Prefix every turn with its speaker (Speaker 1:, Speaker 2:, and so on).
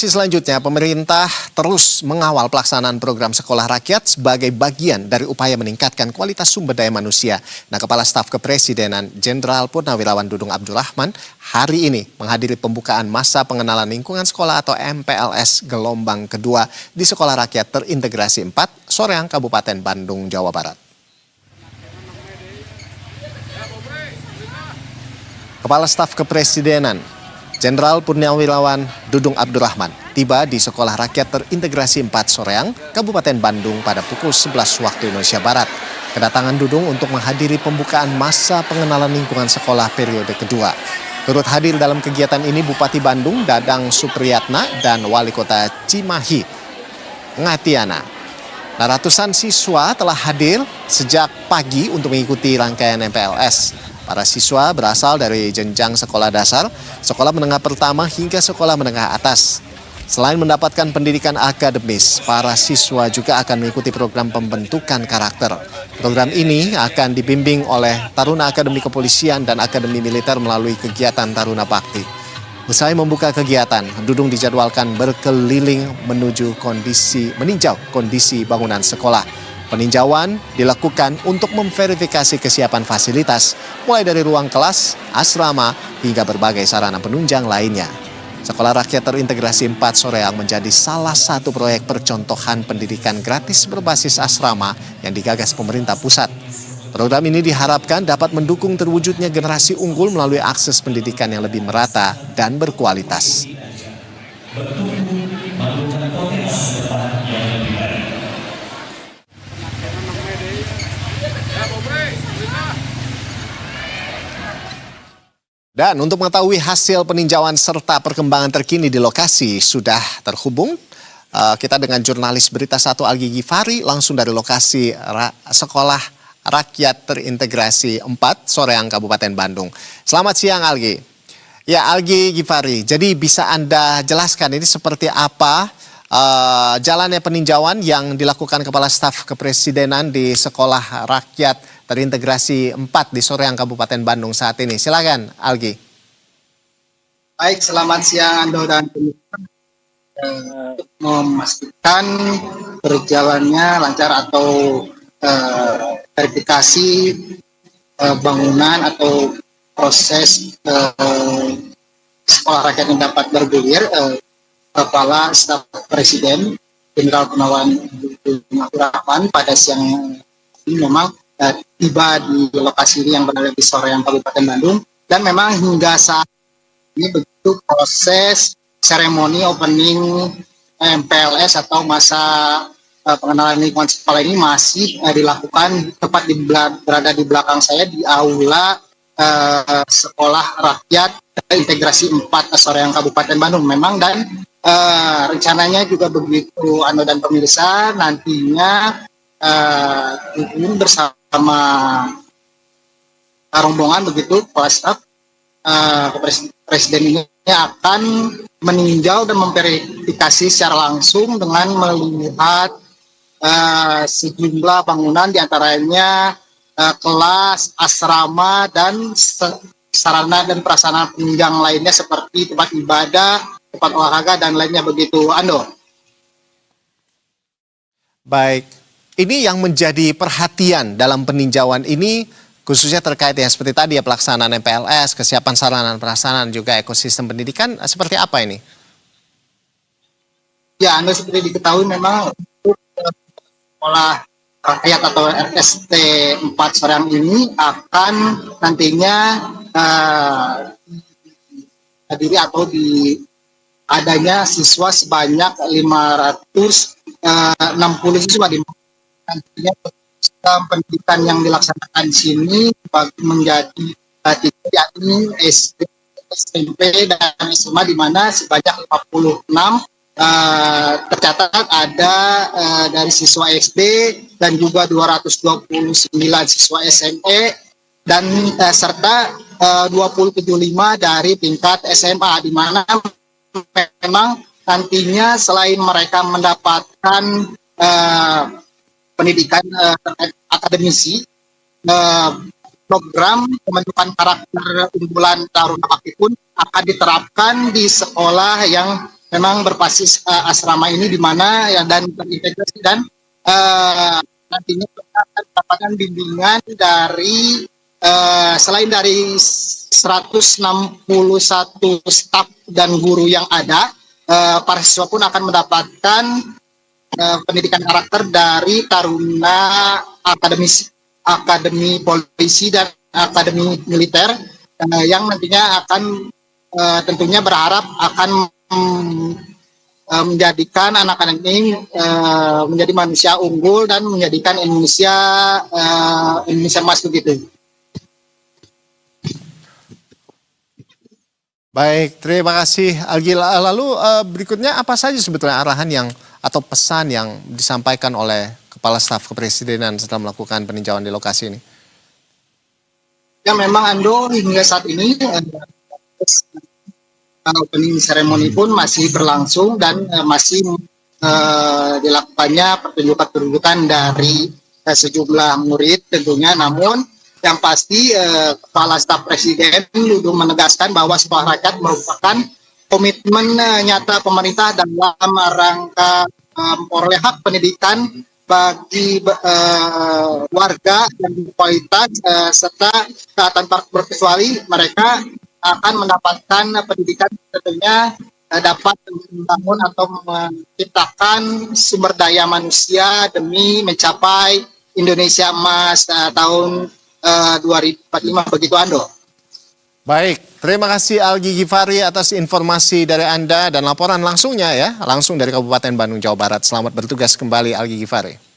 Speaker 1: Selanjutnya, pemerintah terus mengawal pelaksanaan program sekolah rakyat sebagai bagian dari upaya meningkatkan kualitas sumber daya manusia. Nah, Kepala Staf Kepresidenan Jenderal Purnawirawan Dudung Abdurrahman hari ini menghadiri pembukaan masa pengenalan lingkungan sekolah atau MPLS gelombang kedua di Sekolah Rakyat Terintegrasi 4, Soreang, Kabupaten Bandung, Jawa Barat. Kepala Staf Kepresidenan Jenderal Purnawirawan Dudung Abdurrahman tiba di Sekolah Rakyat Terintegrasi 4 Soreang, Kabupaten Bandung pada pukul 11 waktu Indonesia Barat. Kedatangan Dudung untuk menghadiri pembukaan masa pengenalan lingkungan sekolah periode kedua. Turut hadir dalam kegiatan ini Bupati Bandung Dadang Supriyatna dan Wali Kota Cimahi Ngatiana. Nah, ratusan siswa telah hadir sejak pagi untuk mengikuti rangkaian MPLS. Para siswa berasal dari jenjang sekolah dasar, sekolah menengah pertama hingga sekolah menengah atas. Selain mendapatkan pendidikan akademis, para siswa juga akan mengikuti program pembentukan karakter. Program ini akan dibimbing oleh Taruna Akademi Kepolisian dan Akademi Militer melalui kegiatan Taruna Bakti. Usai membuka kegiatan, Dudung dijadwalkan berkeliling meninjau kondisi bangunan sekolah. Peninjauan dilakukan untuk memverifikasi kesiapan fasilitas, mulai dari ruang kelas, asrama, hingga berbagai sarana penunjang lainnya. Sekolah Rakyat Terintegrasi 4 Soreang menjadi salah satu proyek percontohan pendidikan gratis berbasis asrama yang digagas pemerintah pusat. Program ini diharapkan dapat mendukung terwujudnya generasi unggul melalui akses pendidikan yang lebih merata dan berkualitas. Dan untuk mengetahui hasil peninjauan serta perkembangan terkini di lokasi sudah terhubung kita dengan jurnalis Berita 1 Algi Gifari langsung dari lokasi Sekolah Rakyat Terintegrasi 4 Soreang, Kabupaten Bandung. Selamat siang Algi. Ya Algi Gifari, jadi bisa Anda jelaskan ini seperti apa jalannya peninjauan yang dilakukan Kepala Staf Kepresidenan di Sekolah Rakyat Terintegrasi 4 di Soreang, Kabupaten Bandung saat ini. Silakan, Algi.
Speaker 2: Baik, selamat siang Ando dan pemirsa. Untuk memastikan berjalannya lancar atau verifikasi bangunan atau proses sekolah rakyat yang dapat bergulir, Kepala Staf Presiden Jenderal Purnawirawan Dudung Abdurrahman pada siang ini memang tiba di lokasi ini yang berada di Soreang, Kabupaten Bandung, dan memang hingga saat ini begitu proses seremoni opening MPLS atau masa pengenalan lingkungan sekolah ini masih dilakukan tepat berada di belakang saya di aula Sekolah Rakyat Integrasi 4 Soreang, Kabupaten Bandung memang, dan rencananya juga begitu Anda dan pemirsa nantinya ini bersama rombongan begitu Kepala Staf Presiden ini akan meninjau dan memverifikasi secara langsung dengan melihat sejumlah bangunan diantaranya kelas, asrama, dan sarana dan prasarana penunjang lainnya seperti tempat ibadah, tempat olahraga, dan lainnya begitu Ando.
Speaker 1: Baik. Ini yang menjadi perhatian dalam peninjauan ini khususnya terkait ya seperti tadi ya pelaksanaan MPLS, kesiapan sarana dan prasarana juga ekosistem pendidikan seperti apa ini?
Speaker 2: Ya, Anda seperti diketahui memang untuk Sekolah Rakyat atau RST 4 Soreang ini akan nantinya hadiri atau di adanya siswa sebanyak 560 siswa di nantinya sistem pendidikan yang dilaksanakan di sini menjadi tiga, yakni SD, SMP, dan SMA, di mana sebanyak 56 tercatat ada dari siswa SD dan juga 229 siswa SMP dan serta 275 dari tingkat SMA, di mana memang nantinya selain mereka mendapatkan pendidikan akademisi, program pembentukan karakter unggulan Taruna Bakti pun akan diterapkan di sekolah yang memang berbasis asrama ini di mana ya dan terintegrasi dan nantinya kita akan mendapatkan bimbingan dari selain dari 161 staf dan guru yang ada, para siswa pun akan mendapatkan pendidikan karakter dari Taruna Akademi Polisi dan Akademi Militer yang nantinya akan tentunya berharap akan menjadikan anak-anak ini menjadi manusia unggul dan menjadikan Indonesia emas begitu.
Speaker 1: Baik, terima kasih Algi. Lalu berikutnya apa saja sebetulnya arahan yang atau pesan yang disampaikan oleh Kepala Staf Kepresidenan setelah melakukan peninjauan di lokasi ini?
Speaker 2: Ya memang Ando hingga saat ini opening ceremony pun masih berlangsung dan masih dilakukannya pertunjukan-pertunjukan dari sejumlah murid tentunya, namun yang pasti Kepala Staf Presiden dulu menegaskan bahwa sekolah rakyat merupakan komitmen nyata pemerintah dalam rangka memperoleh hak pendidikan bagi warga dan kualitas serta tanpa berkecuali mereka akan mendapatkan pendidikan tentunya dapat membangun atau menciptakan sumber daya manusia demi mencapai Indonesia emas tahun 2045 begitu Ando.
Speaker 1: Baik, terima kasih Algi Ghifari atas informasi dari Anda dan laporan langsungnya ya, langsung dari Kabupaten Bandung, Jawa Barat. Selamat bertugas kembali Algi Ghifari.